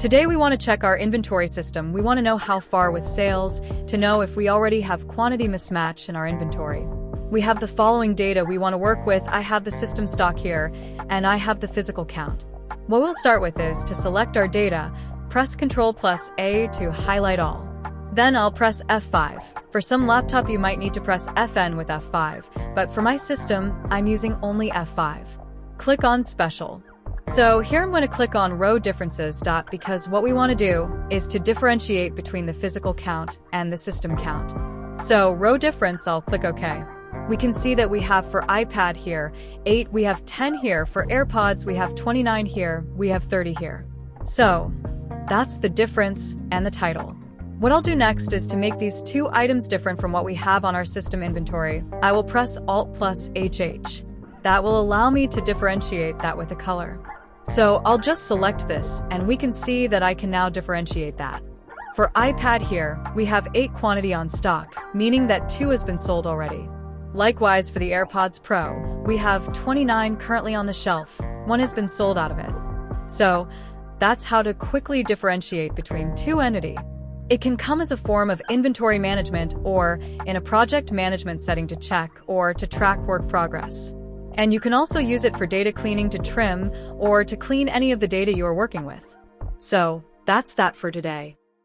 Today we want to check our inventory system. We want to know how far with sales, to know if we already have quantity mismatch in our inventory. We have the following data we want to work with. I have the system stock here, and I have the physical count. What we'll start with is to select our data, press Ctrl+A to highlight all. Then I'll press F5. For some laptop you might need to press FN with F5, but for my system, I'm using only F5. Click on Special. So here I'm going to click on Row Differences. Because what we want to do is to differentiate between the physical count and the system count. So Row Difference, I'll click OK. We can see that we have for iPad here 8, we have 10 here. For AirPods we have 29 here, we have 30 here. So that's the difference and the title. What I'll do next is to make these two items different from what we have on our system inventory. I will press Alt+HH. That will allow me to differentiate that with a color. So I'll just select this, and we can see that I can now differentiate that. For iPad here, we have 8 quantity on stock, meaning that 2 has been sold already. Likewise for the AirPods Pro, we have 29 currently on the shelf, 1 has been sold out of it. So that's how to quickly differentiate between two entities. It can come as a form of inventory management or in a project management setting to check or to track work progress. And you can also use it for data cleaning to trim or to clean any of the data you are working with. So that's that for today.